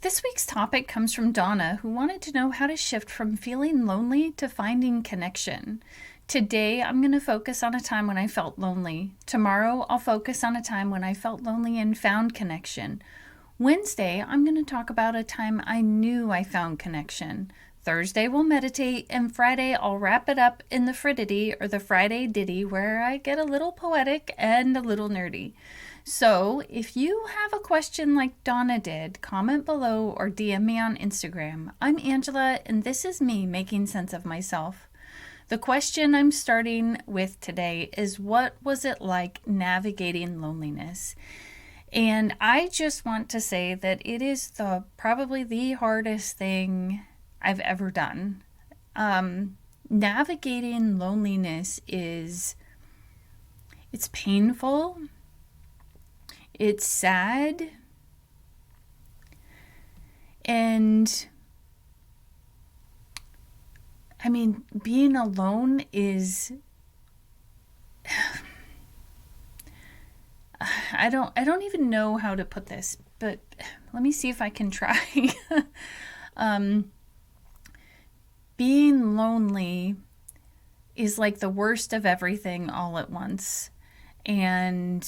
This week's topic comes from Donna, who wanted to know how to shift from feeling lonely to finding connection. Today, I'm going to focus on a time when I felt lonely. Tomorrow, I'll focus on a time when I felt lonely and found connection. Wednesday, I'm going to talk about a time I knew I found connection. Thursday, we'll meditate, and Friday, I'll wrap it up in the Fridity or the Friday Ditty, where I get a little poetic and a little nerdy. So, if you have a question like Donna did, comment below or DM me on Instagram. I'm Angela, and this is me making sense of myself. The question I'm starting with today is, what was it like navigating loneliness? And I just want to say that it is probably the hardest thing I've ever done. Navigating loneliness it's painful, it's sad, and I mean, being alone is I don't even know how to put this, but let me see if I can try. Being lonely is like the worst of everything all at once. And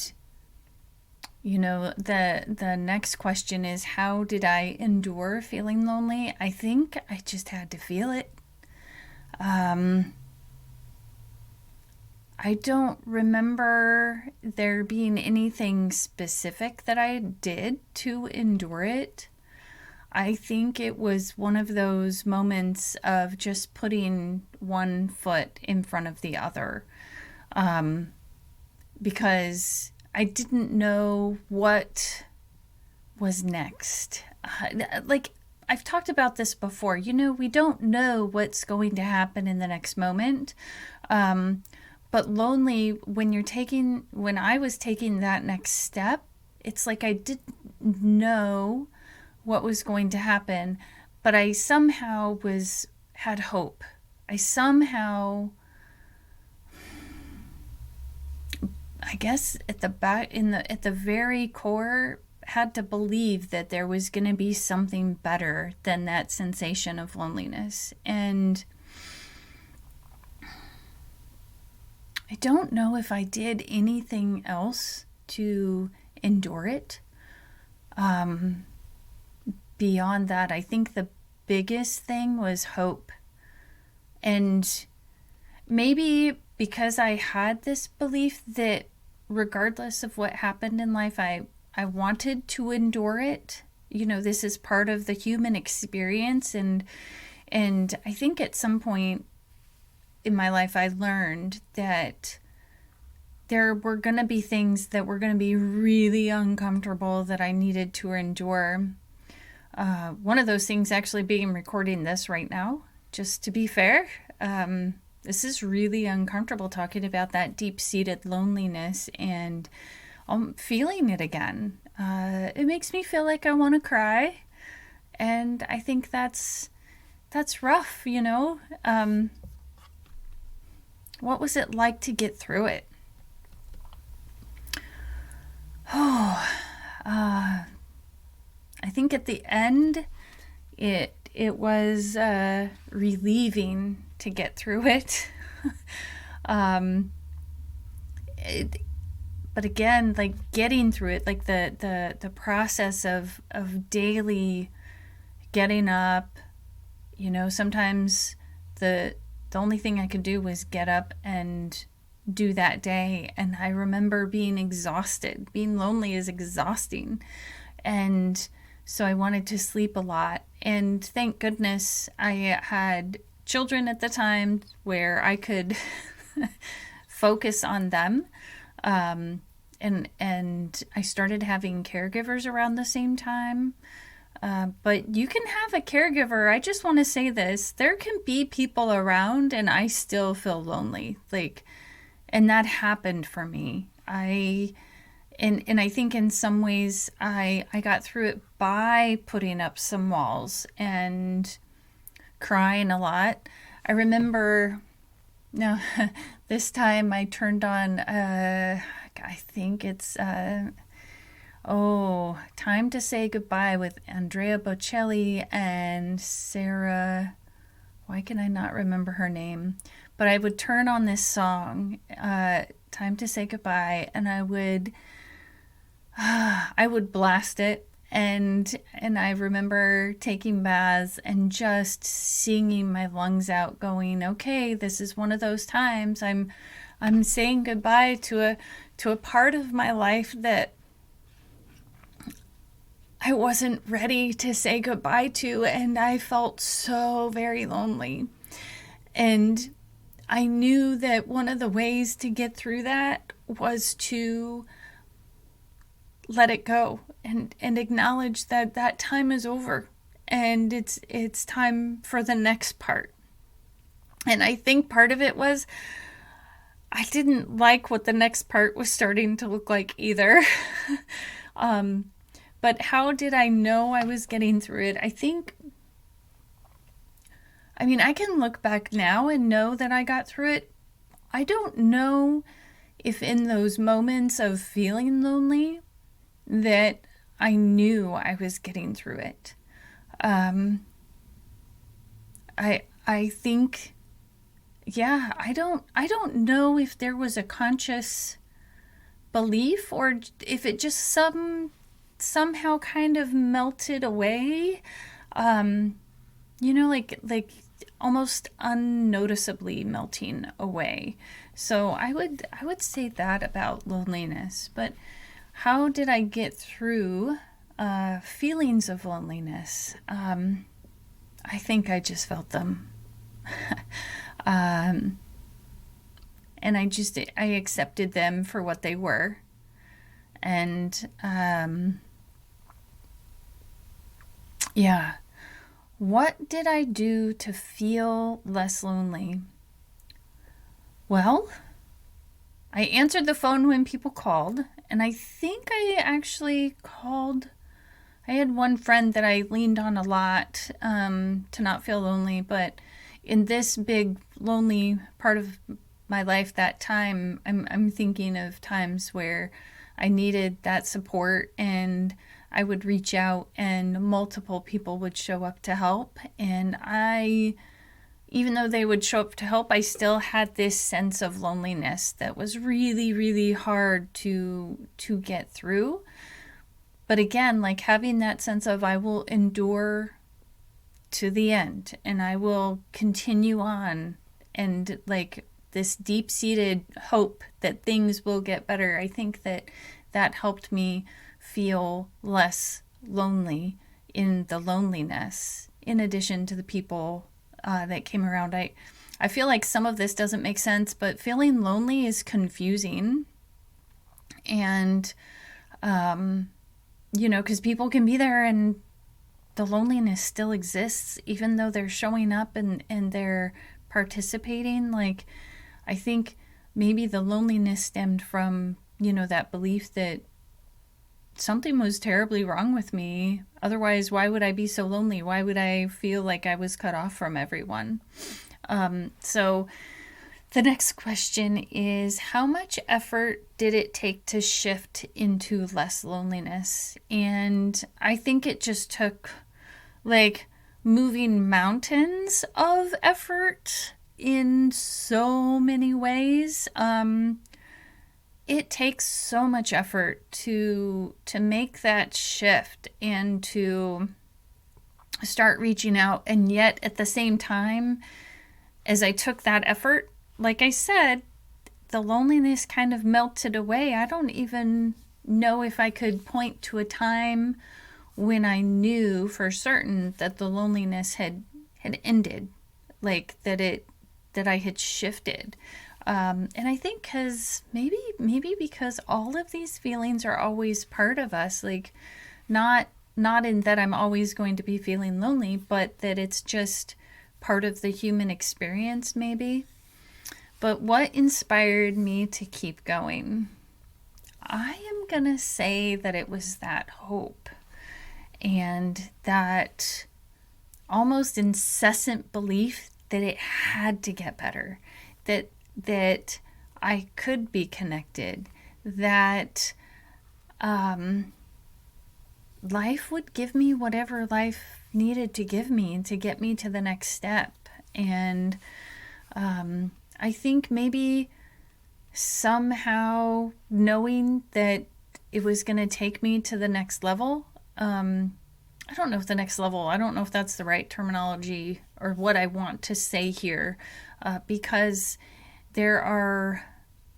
the next question is, how did I endure feeling lonely? I think I just had to feel it. I don't remember there being anything specific that I did to endure it. I think it was one of those moments of just putting one foot in front of the other, because I didn't know what was next. Like, I've talked about this before. We don't know what's going to happen in the next moment. But lonely, when I was taking that next step, it's like I didn't know what was going to happen, but I somehow had hope. I somehow, I guess at the very core, had to believe that there was going to be something better than that sensation of loneliness. And I don't know if I did anything else to endure it. Beyond that, I think the biggest thing was hope. And maybe because I had this belief that regardless of what happened in life, I wanted to endure it. This is part of the human experience. And I think at some point in my life, I learned that there were going to be things that were going to be really uncomfortable that I needed to endure. One of those things actually being recording this right now, just to be fair. This is really uncomfortable talking about that deep-seated loneliness, and I'm feeling it again. It makes me feel like I want to cry, and I think that's rough, What was it like to get through it? Oh, I think at the end, it was relieving to get through it. But again, like getting through it, like the process of daily getting up. Sometimes the only thing I could do was get up and do that day. And I remember being exhausted. Being lonely is exhausting. And so I wanted to sleep a lot. And thank goodness I had children at the time where I could focus on them. And I started having caregivers around the same time. But you can have a caregiver. I just want to say this. There can be people around and I still feel lonely. And that happened for me. And I think in some ways I got through it by putting up some walls and crying a lot. I remember, no, this time I turned on, I think it's Oh, Time to Say Goodbye with Andrea Bocelli and Sarah. Why can I not remember her name? But I would turn on this song, Time to Say Goodbye, and I would blast it. And I remember taking baths and just singing my lungs out, going, okay, this is one of those times I'm saying goodbye to a part of my life that I wasn't ready to say goodbye to, and I felt so very lonely. And I knew that one of the ways to get through that was to let it go and acknowledge that that time is over and it's time for the next part. And I think part of it was I didn't like what the next part was starting to look like either. um, but how did I know I was getting through it? I mean, I can look back now and know that I got through it. I don't know if in those moments of feeling lonely that I knew I was getting through it. I think, yeah, I don't know if there was a conscious belief or if it just somehow kind of melted away. Like almost unnoticeably melting away. So I would say that about loneliness. But how did I get through feelings of loneliness? I think I just felt them. um, and I accepted them for what they were. And yeah, what did I do to feel less lonely? Well, I answered the phone when people called, and I think I actually called. I had one friend that I leaned on a lot to not feel lonely, but in this big lonely part of my life, that time, I'm thinking of times where I needed that support, and I would reach out, and multiple people would show up to help, and even though they would show up to help, I still had this sense of loneliness that was really, really hard to get through. But again, like having that sense of I will endure to the end and I will continue on, and like this deep-seated hope that things will get better. I think that helped me feel less lonely in the loneliness, in addition to the people that came around. I feel like some of this doesn't make sense, but feeling lonely is confusing. And, because people can be there and the loneliness still exists, even though they're showing up and they're participating. Like, I think maybe the loneliness stemmed from, that belief that something was terribly wrong with me. Otherwise, why would I be so lonely? Why would I feel like I was cut off from everyone? So the next question is, how much effort did it take to shift into less loneliness? And I think it just took like moving mountains of effort in so many ways. It takes so much effort to make that shift and to start reaching out. And yet at the same time, as I took that effort, like I said, the loneliness kind of melted away. I don't even know if I could point to a time when I knew for certain that the loneliness had ended, like that I had shifted. And I think maybe because all of these feelings are always part of us, like not in that I'm always going to be feeling lonely, but that it's just part of the human experience, maybe. But what inspired me to keep going? I am gonna say that it was that hope and that almost incessant belief that it had to get better, that I could be connected, that life would give me whatever life needed to give me to get me to the next step. And I think maybe somehow knowing that it was going to take me to the next level. I don't know if the next level, I don't know if that's the right terminology or what I want to say here, because there are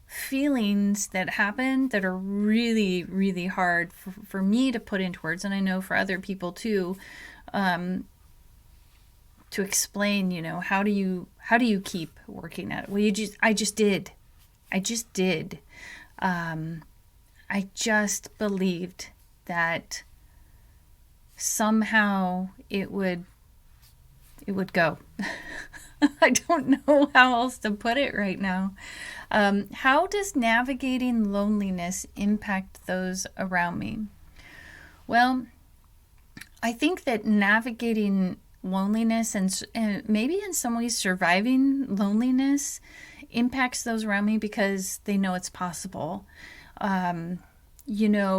feelings that happen that are really, really hard for me to put into words, and I know for other people too, to explain. How do you keep working at it? Well, I just did. I just believed that somehow it would go. I don't know how else to put it right now. How does navigating loneliness impact those around me? Well, I think that navigating loneliness and maybe in some ways surviving loneliness impacts those around me because they know it's possible.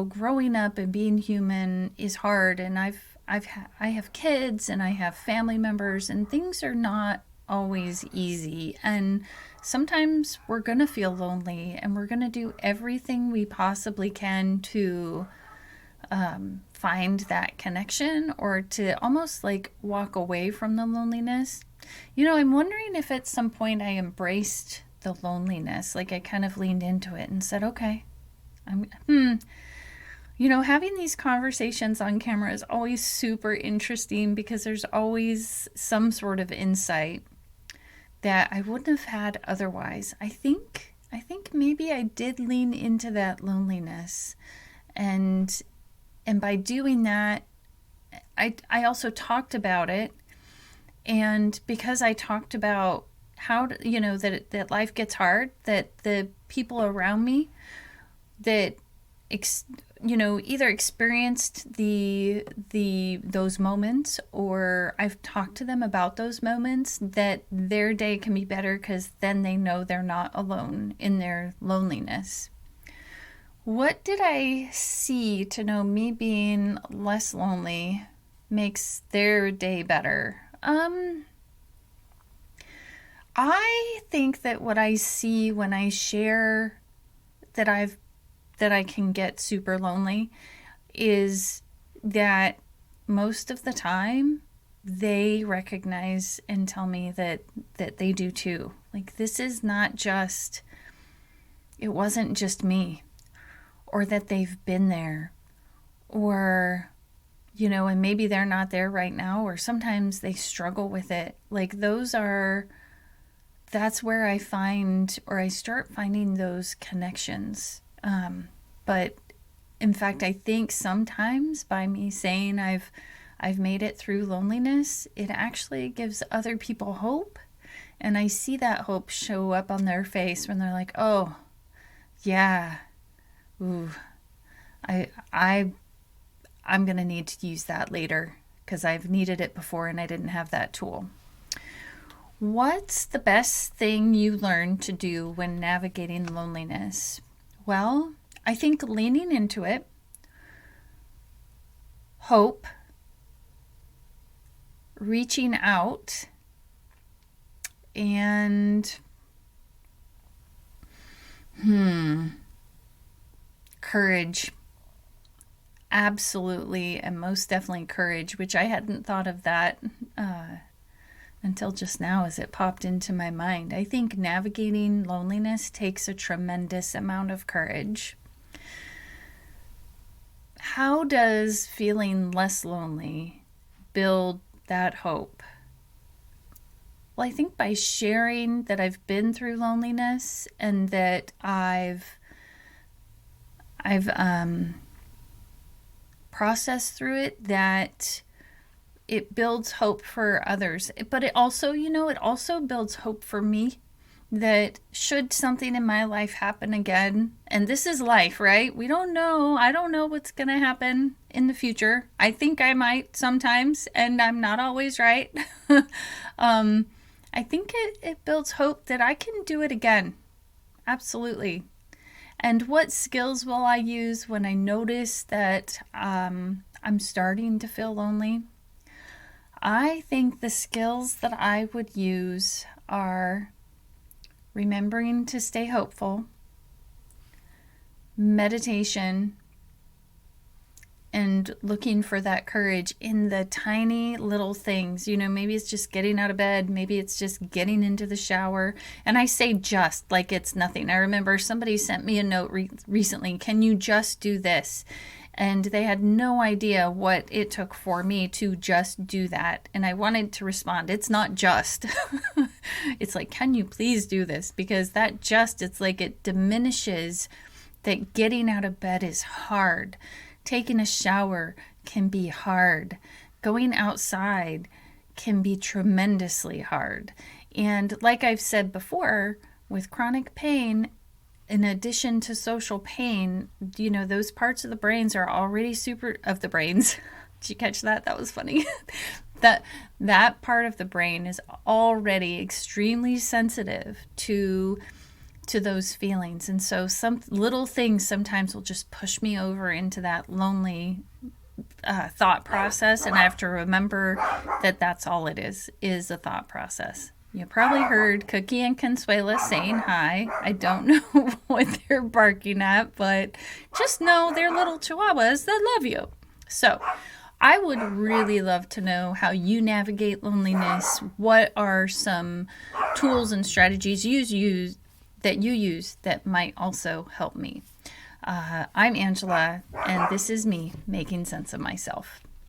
Growing up and being human is hard, and I have kids and I have family members, and things are not always easy, and sometimes we're going to feel lonely, and we're going to do everything we possibly can to find that connection or to almost like walk away from the loneliness. I'm wondering if at some point I embraced the loneliness, like I kind of leaned into it and said, okay, having these conversations on camera is always super interesting because there's always some sort of insight that I wouldn't have had otherwise. I think maybe I did lean into that loneliness, and by doing that, I also talked about it, and because I talked about how that life gets hard, that the people around me that either experienced those moments, or I've talked to them about those moments, that their day can be better because then they know they're not alone in their loneliness. What did I see to know me being less lonely makes their day better? I think that what I see when I share that I can get super lonely is that most of the time they recognize and tell me that they do too. Like, this is not just, it wasn't just me, or that they've been there, or and maybe they're not there right now, or sometimes they struggle with it. Like, that's where I find, or I start finding those connections. But in fact, I think sometimes by me saying I've made it through loneliness, it actually gives other people hope. And I see that hope show up on their face when they're like, oh, yeah, ooh, I'm going to need to use that later because I've needed it before and I didn't have that tool. What's the best thing you learned to do when navigating loneliness? Well, I think leaning into it, hope, reaching out, and courage. Absolutely, and most definitely courage, which I hadn't thought of that until just now as it popped into my mind. I think navigating loneliness takes a tremendous amount of courage. How does feeling less lonely build that hope? Well, I think by sharing that I've been through loneliness and that I've processed through it, that it builds hope for others. But it also, it also builds hope for me, that should something in my life happen again, and this is life, right? We don't know. I don't know what's going to happen in the future. I think I might sometimes, and I'm not always right. I think it builds hope that I can do it again. Absolutely. And what skills will I use when I notice that I'm starting to feel lonely, I think the skills that I would use are remembering to stay hopeful, meditation, and looking for that courage in the tiny little things. Maybe it's just getting out of bed, maybe it's just getting into the shower. And I say just like it's nothing. I remember somebody sent me a note recently, can you just do this? And they had no idea what it took for me to just do that. And I wanted to respond, it's not just. It's like, can you please do this? Because that just, it's like it diminishes that getting out of bed is hard. Taking a shower can be hard. Going outside can be tremendously hard. And like I've said before, with chronic pain, in addition to social pain, those parts of the brains are already of the brains. Did you catch that? That was funny. that part of the brain is already extremely sensitive to those feelings. And so some little things sometimes will just push me over into that lonely thought process. And I have to remember that that's all it is a thought process. You probably heard Cookie and Consuela saying hi. I don't know what they're barking at, but just know they're little chihuahuas that love you. So I would really love to know how you navigate loneliness. What are some tools and strategies you use that might also help me? I'm Angela, and this is me making sense of myself.